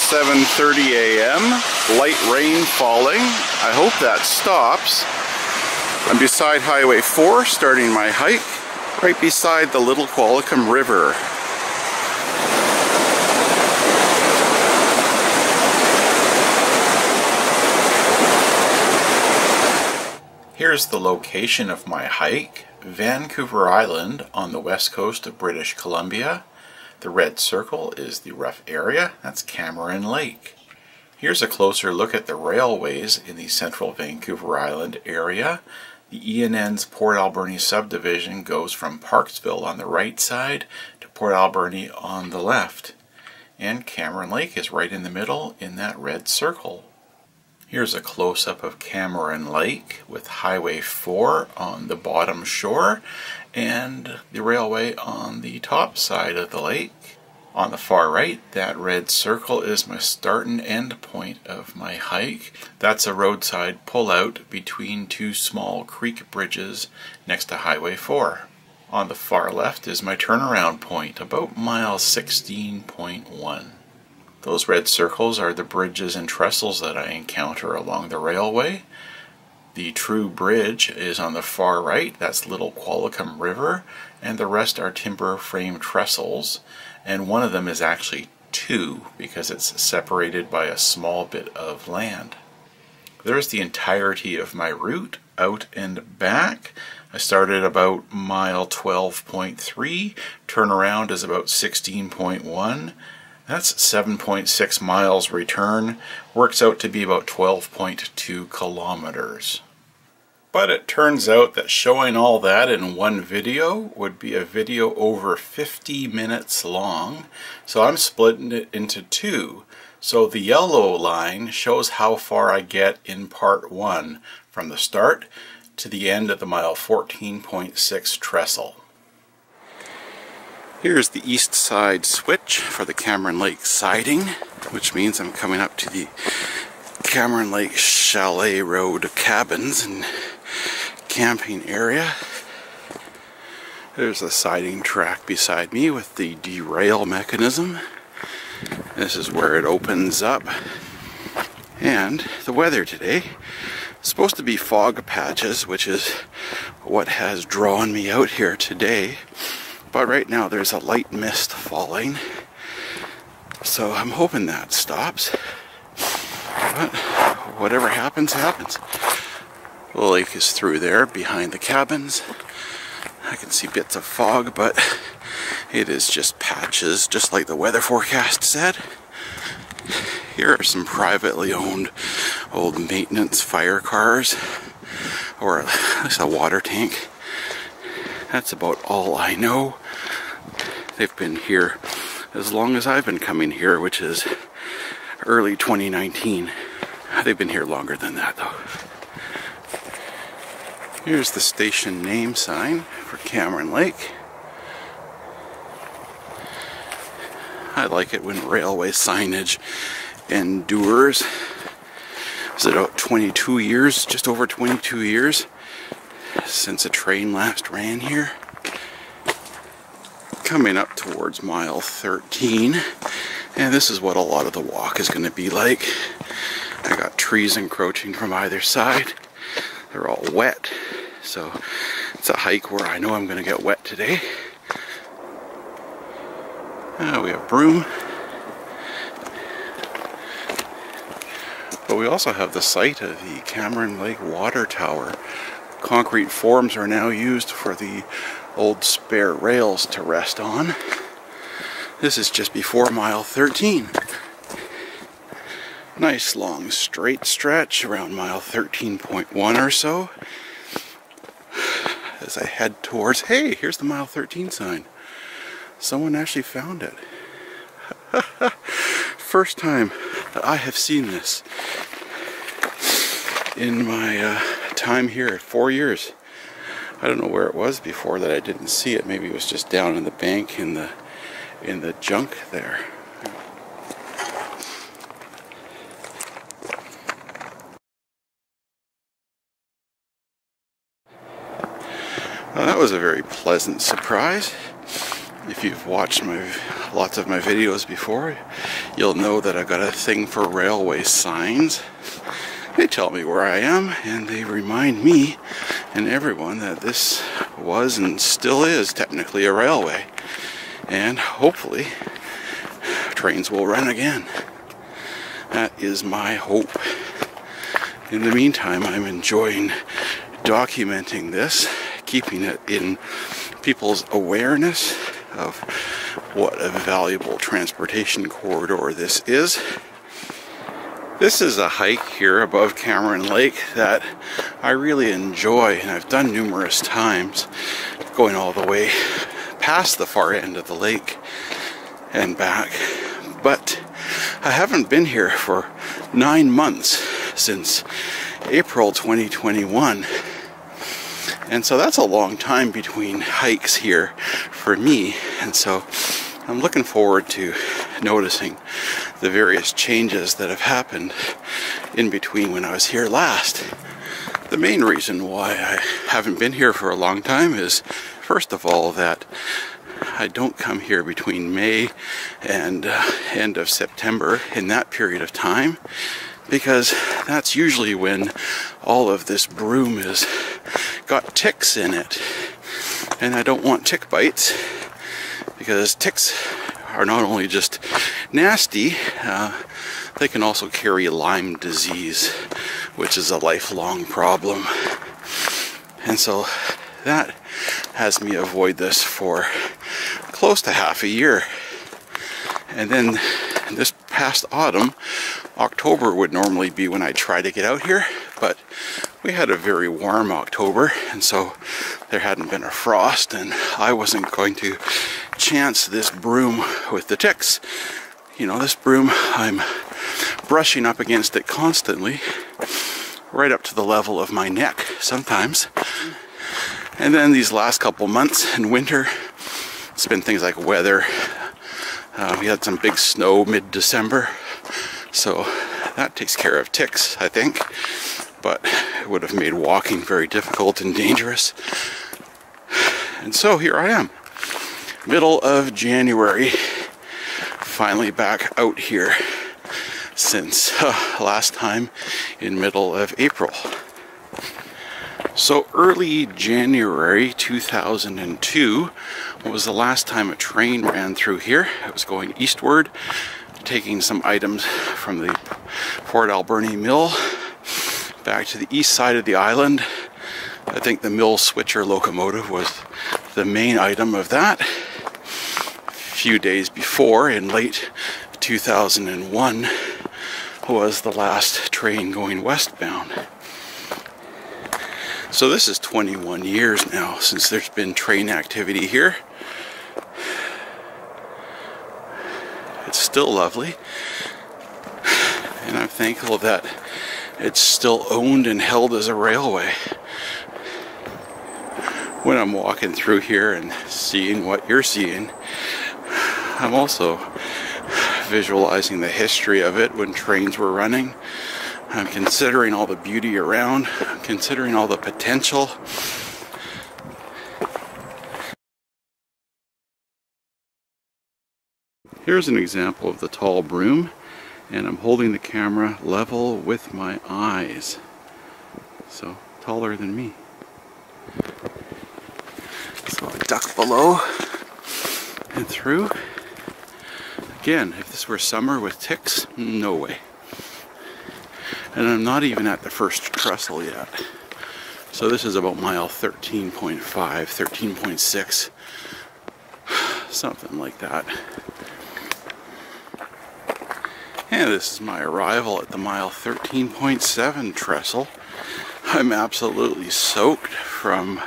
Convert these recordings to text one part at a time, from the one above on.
7:30 a.m. Light rain falling. I hope that stops. I'm beside Highway 4 starting my hike right beside the Little Qualicum River. Here's the location of my hike. Vancouver Island on the west coast of British Columbia. The red circle is the rough area. That's Cameron Lake. Here's a closer look at the railways in the central Vancouver Island area. The E&N's Port Alberni subdivision goes from Parksville on the right side to Port Alberni on the left. And Cameron Lake is right in the middle in that red circle. Here's a close-up of Cameron Lake with Highway 4 on the bottom shore and the railway on the top side of the lake. On the far right, that red circle is my start and end point of my hike. That's a roadside pullout between two small creek bridges next to Highway 4. On the far left is my turnaround point, about mile 16.1. Those red circles are the bridges and trestles that I encounter along the railway. The true bridge is on the far right, that's Little Qualicum River, and the rest are timber frame trestles, and one of them is actually two because it's separated by a small bit of land. There's the entirety of my route, out and back. I started about mile 12.3, turnaround is about 16.1. That's 7.6 miles return, works out to be about 12.2 kilometers. But it turns out that showing all that in one video would be a video over 50 minutes long, so I'm splitting it into two. So the yellow line shows how far I get in part 1, from the start to the end of the mile 14.6 trestle. Here's the east side switch for the Cameron Lake siding, which means I'm coming up to the Cameron Lake Chalet Road cabins and camping area. There's the siding track beside me with the derail mechanism. This is where it opens up. And the weather today is supposed to be fog patches, which is what has drawn me out here today. But right now there's a light mist falling, so I'm hoping that stops. But whatever happens, happens. The lake is through there behind the cabins. I can see bits of fog, but it is just patches, just like the weather forecast said. Here are some privately owned old maintenance fire cars, or at least a water tank. That's about all I know. They've been here as long as I've been coming here, which is early 2019. They've been here longer than that, though. Here's the station name sign for Cameron Lake. I like it when railway signage endures. Is it about 22 years, just over 22 years? Since a train last ran here. Coming up towards mile 13, and this is what a lot of the walk is going to be like. I got trees encroaching from either side. They're all wet, so it's a hike where I know I'm going to get wet today. We have Broom, but we also have the site of the Cameron Lake Water Tower. Concrete forms are now used for the old spare rails to rest on. This is just before mile 13. Nice long straight stretch around mile 13.1 or so. As I head towards, hey, here's the mile 13 sign. Someone actually found it. First time that I have seen this in my time here, 4 years. I don't know where it was before that I didn't see it. Maybe it was just down in the bank in the junk there. Well, that was a very pleasant surprise. If you've watched lots of my videos before, you'll know that I've got a thing for railway signs. They tell me where I am, and they remind me and everyone that this was and still is technically a railway. And hopefully, trains will run again. That is my hope. In the meantime, I'm enjoying documenting this, keeping it in people's awareness of what a valuable transportation corridor this is. This is a hike here above Cameron Lake that I really enjoy, and I've done numerous times, going all the way past the far end of the lake and back. But I haven't been here for 9 months, since April 2021. And so that's a long time between hikes here for me, and so I'm looking forward to noticing the various changes that have happened in between when I was here last. The main reason why I haven't been here for a long time is, first of all, that I don't come here between May and end of September, in that period of time, because that's usually when all of this broom has got ticks in it. And I don't want tick bites, because ticks are not only just nasty, they can also carry Lyme disease, which is a lifelong problem. And so that has me avoid this for close to half a year. And then this past autumn, October would normally be when I try to get out here, but we had a very warm October, and so there hadn't been a frost, and I wasn't going to chance this broom with the ticks. You know, this broom, I'm brushing up against it constantly, right up to the level of my neck sometimes. And then these last couple months in winter, it's been things like weather. We had some big snow mid-December, so that takes care of ticks, I think. But it would have made walking very difficult and dangerous. And so here I am, middle of January, finally back out here since last time in middle of April. So early January 2002 was the last time a train ran through here. It was going eastward, taking some items from the Port Alberni mill back to the east side of the island. I think the mill switcher locomotive was the main item of that. A few days before, in late 2001, was the last train going westbound. So this is 21 years now since there's been train activity here. It's still lovely, and I'm thankful that it's still owned and held as a railway. When I'm walking through here and seeing what you're seeing, I'm also visualizing the history of it when trains were running. I'm considering all the beauty around, I'm considering all the potential. Here's an example of the tall broom, and I'm holding the camera level with my eyes. So, taller than me. So I duck below and through. Again, if this were summer with ticks, no way. And I'm not even at the first trestle yet. So this is about mile 13.5, 13.6, something like that. And this is my arrival at the mile 13.7 trestle. I'm absolutely soaked from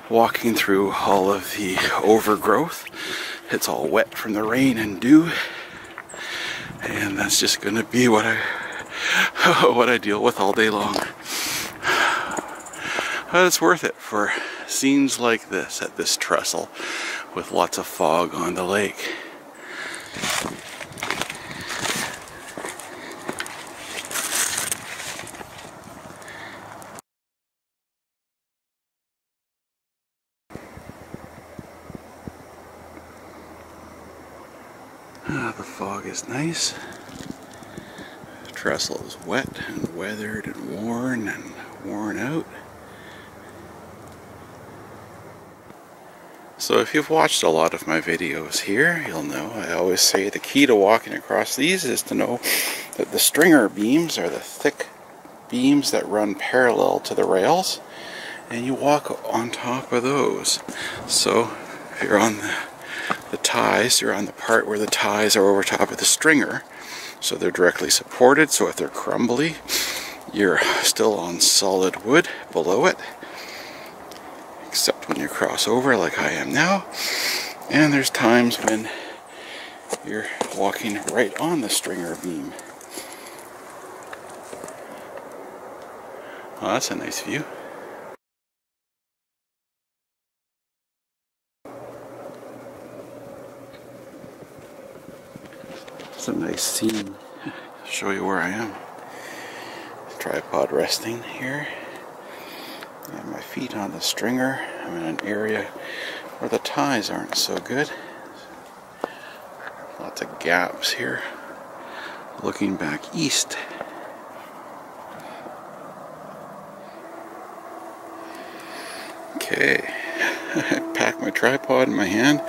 walking through all of the overgrowth. It's all wet from the rain and dew. And that's just going to be what I deal with all day long. But it's worth it for scenes like this at this trestle with lots of fog on the lake. fog is nice. The trestle is wet and weathered and worn out. So if you've watched a lot of my videos here, you'll know I always say the key to walking across these is to know that the stringer beams are the thick beams that run parallel to the rails, and you walk on top of those. So if you're on the ties, you're on the part where the ties are over top of the stringer, so they're directly supported, so if they're crumbly, you're still on solid wood below it, except when you cross over like I am now. And there's times when you're walking right on the stringer beam. Well, that's a nice view. It's a nice scene. I'll show you where I am. Tripod resting here. I have my feet on the stringer. I'm in an area where the ties aren't so good. Lots of gaps here. Looking back east. Okay, I pack my tripod in my hand.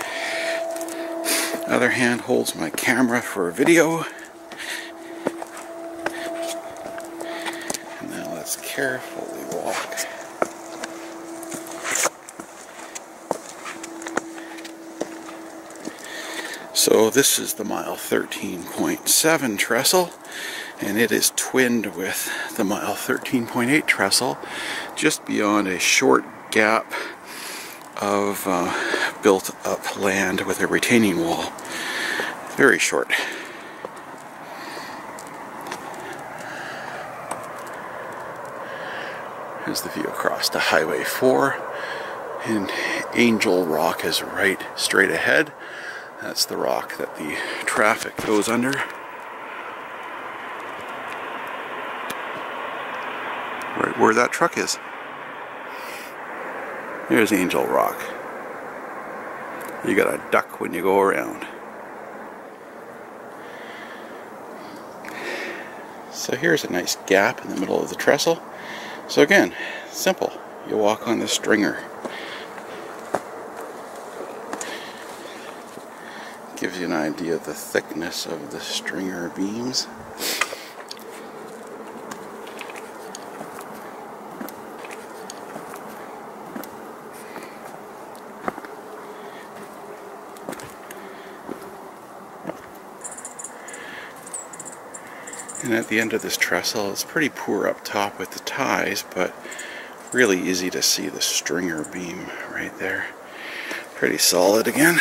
Other hand holds my camera for a video. And now let's carefully walk. So this is the mile 13.7 trestle, and it is twinned with the mile 13.8 trestle, just beyond a short gap of built up land with a retaining wall. Very short. Here's the view across to Highway 4, and Angel Rock is right straight ahead. That's the rock that the traffic goes under. Right where that truck is. There's Angel Rock. You gotta duck when you go around. So here's a nice gap in the middle of the trestle. So again, simple. You walk on the stringer. Gives you an idea of the thickness of the stringer beams. And at the end of this trestle, it's pretty poor up top with the ties, but really easy to see the stringer beam right there. Pretty solid again.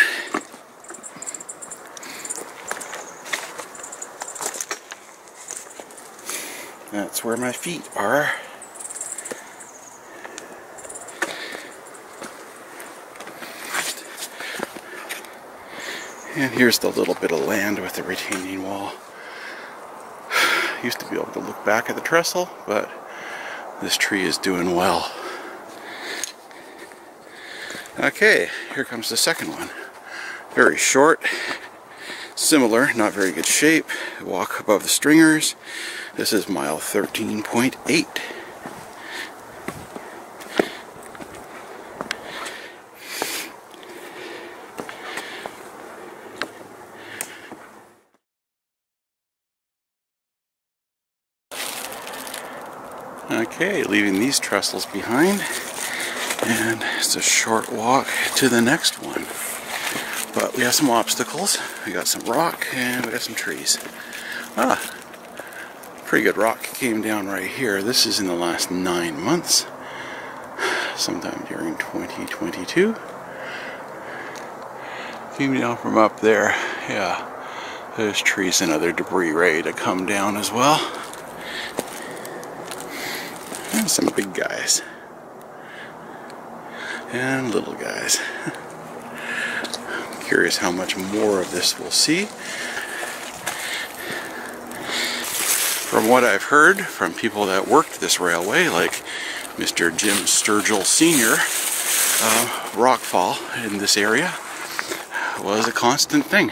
That's where my feet are. And here's the little bit of land with the retaining wall. Used to be able to look back at the trestle, but this tree is doing well. Okay, here comes the second one. Very short, similar, not very good shape. Walk above the stringers. This is mile 13.8. Okay, leaving these trestles behind, and it's a short walk to the next one. But we have some obstacles. We got some rock and we got some trees. Pretty good rock came down right here. This is in the last 9 months, sometime during 2022. Came down from up there. Yeah, there's trees and other debris ready to come down as well. And some big guys. And little guys. I'm curious how much more of this we'll see. From what I've heard from people that worked this railway, like Mr. Jim Sturgill Sr., Rockfall in this area was a constant thing.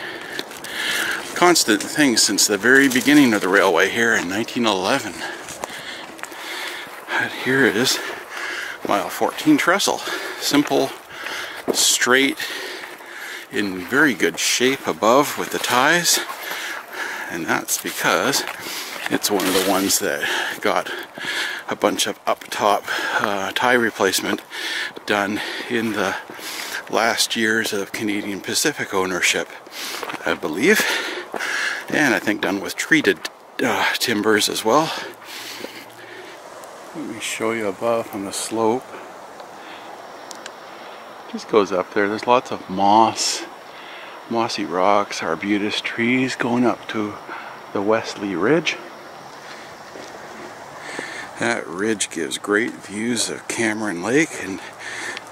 constant thing since the very beginning of the railway here in 1911. And here is mile 14 Trestle. Simple, straight, in very good shape above with the ties. And that's because it's one of the ones that got a bunch of up top tie replacement done in the last years of Canadian Pacific ownership, I believe. And I think done with treated timbers as well. Let me show you above on the slope. Just goes up there. There's lots of mossy rocks, arbutus trees going up to the Wesley Ridge. That ridge gives great views of Cameron Lake, and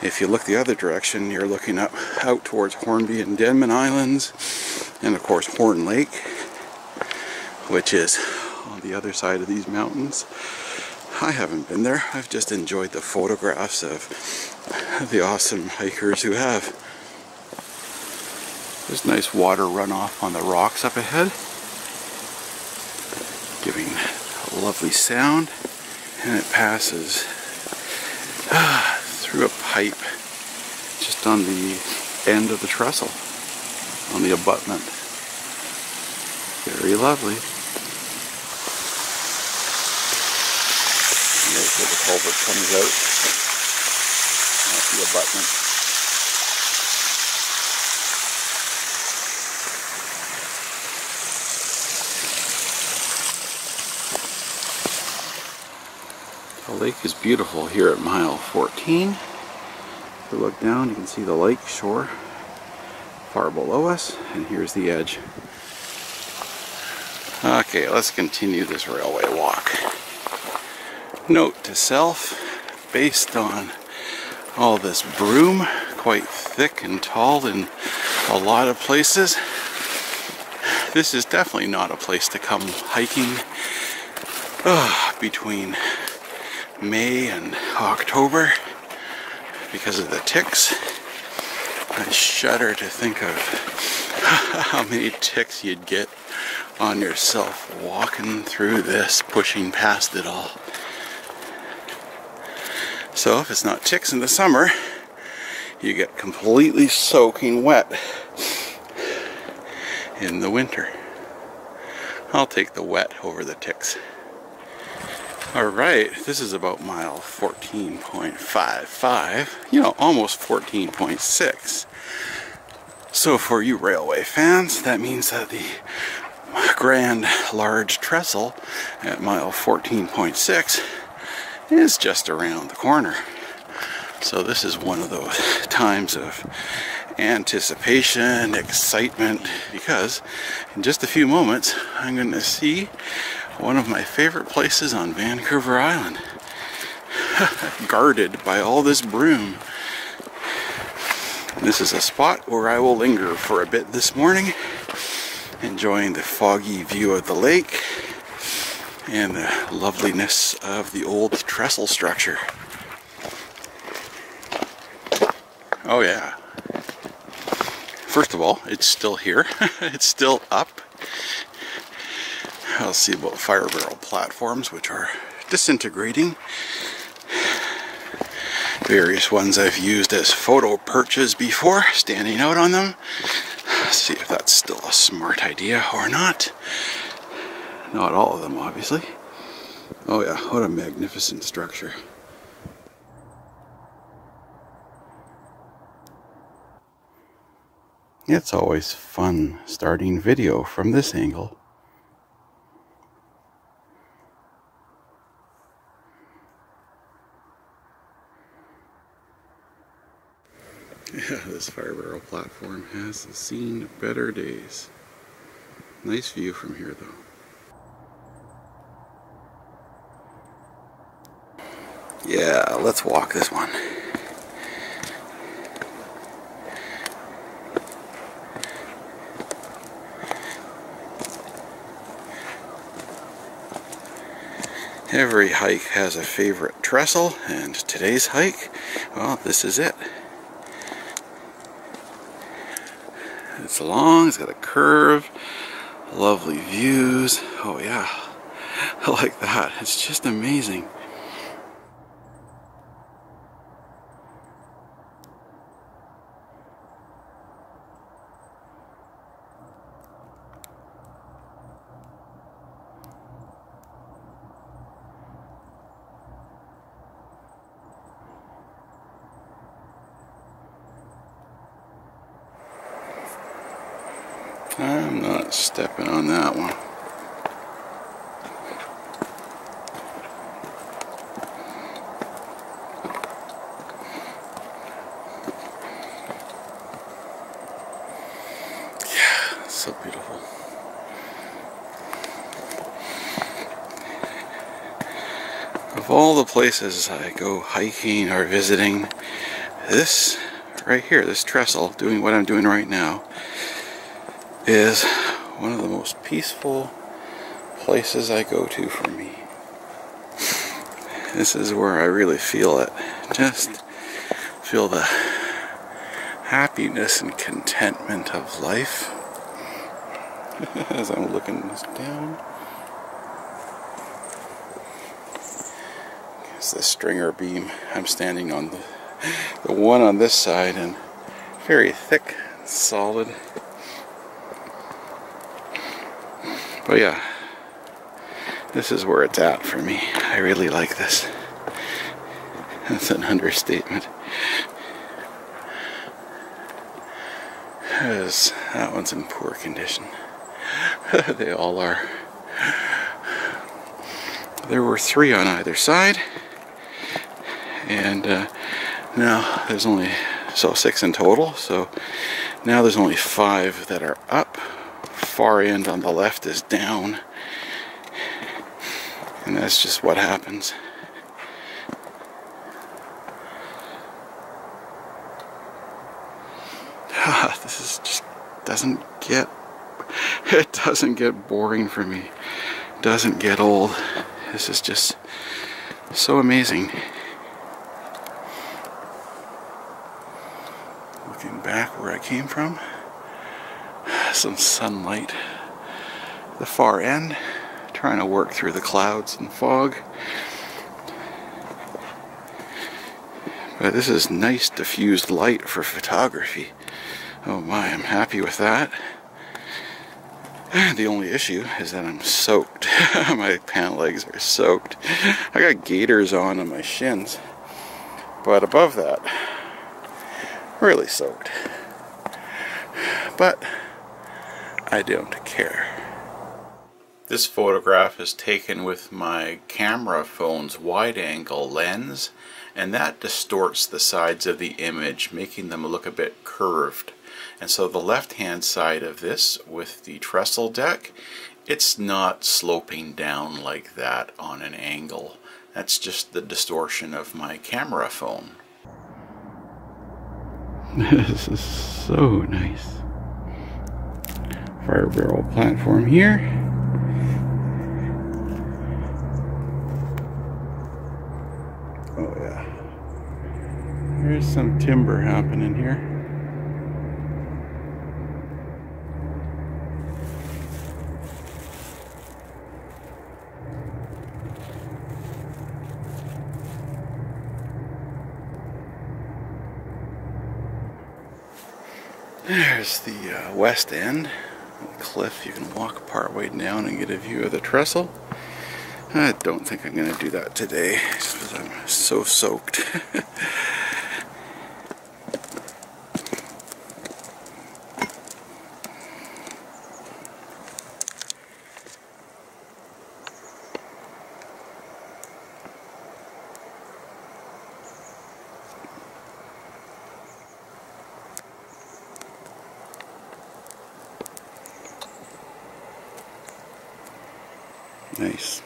if you look the other direction, you're looking out towards Hornby and Denman Islands, and of course Horn Lake, which is on the other side of these mountains. I haven't been there. I've just enjoyed the photographs of the awesome hikers who have. There's nice water runoff on the rocks up ahead, giving a lovely sound, and it passes through a pipe just on the end of the trestle, on the abutment. Very lovely. There's where the culvert comes out. That's the abutment. The lake is beautiful here at mile 14. If you look down, you can see the lake shore far below us, and here's the edge. Okay, let's continue this railway walk. Note to self, based on all this broom, quite thick and tall in a lot of places, this is definitely not a place to come hiking between May and October because of the ticks. I shudder to think of how many ticks you'd get on yourself walking through this, pushing past it all. So if it's not ticks in the summer, you get completely soaking wet in the winter. I'll take the wet over the ticks. Alright, this is about mile 14.55, almost 14.6. So for you railway fans, that means that the grand large trestle at mile 14.6 is just around the corner. So this is one of those times of anticipation, excitement, because in just a few moments I'm going to see one of my favorite places on Vancouver Island, guarded by all this broom. This is a spot where I will linger for a bit this morning, enjoying the foggy view of the lake and the loveliness of the old trestle structure. Oh yeah. First of all, it's still here. It's still up. I'll see about fire barrel platforms, which are disintegrating. Various ones I've used as photo perches before, standing out on them. See if that's still a smart idea or not. Not all of them, obviously. Oh yeah, what a magnificent structure. It's always fun starting video from this angle. Yeah, this fire barrel platform has seen better days. Nice view from here though. Yeah, let's walk this one. Every hike has a favorite trestle, and today's hike, well, this is it. It's long, it's got a curve, Lovely views. Oh yeah, I like that. It's just amazing. I'm not stepping on that one. Yeah, it's so beautiful. Of all the places I go hiking or visiting, this right here, this trestle, doing what I'm doing right now, is one of the most peaceful places I go to for me. This is where I really feel it. Just feel the happiness and contentment of life. As I'm looking this down. It's the stringer beam. I'm standing on the one on this side, and very thick, solid. But yeah, this is where it's at for me. I really like this. That's an understatement. That one's in poor condition. They all are. There were 3 on either side, and now there's only 6 in total. So now there's only 5 that are up. Far end on the left is down, and that's just what happens. This is just doesn't get boring for me. It doesn't get old. This is just so amazing. Looking back where I came from, some sunlight. The far end, trying to work through the clouds and fog. But this is nice diffused light for photography. Oh my, I'm happy with that. The only issue is that I'm soaked. My pant legs are soaked. I got gaiters on my shins. But above that, really soaked. But I don't care. This photograph is taken with my camera phone's wide-angle lens, and that distorts the sides of the image, making them look a bit curved. And so the left-hand side of this with the trestle deck, it's not sloping down like that on an angle. That's just the distortion of my camera phone. This is so nice. Fire barrel platform here. Oh yeah. There's some timber happening here. There's the west end, the cliff. You can walk part way down and get a view of the trestle. I don't think I'm going to do that today, just because I'm so soaked. Nice.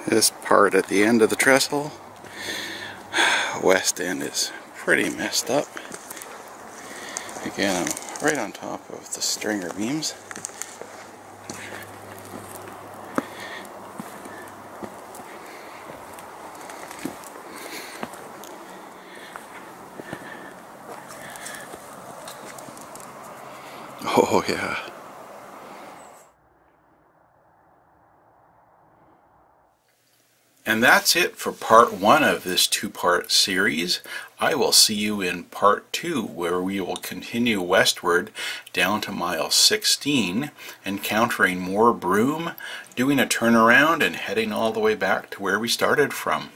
This part at the end of the trestle, west end, is pretty messed up. Again, I'm right on top of the stringer beams. Oh yeah. And that's it for part 1 of this 2-part series. I will see you in part 2, where we will continue westward down to mile 16, encountering more Broom, doing a turnaround, and heading all the way back to where we started from.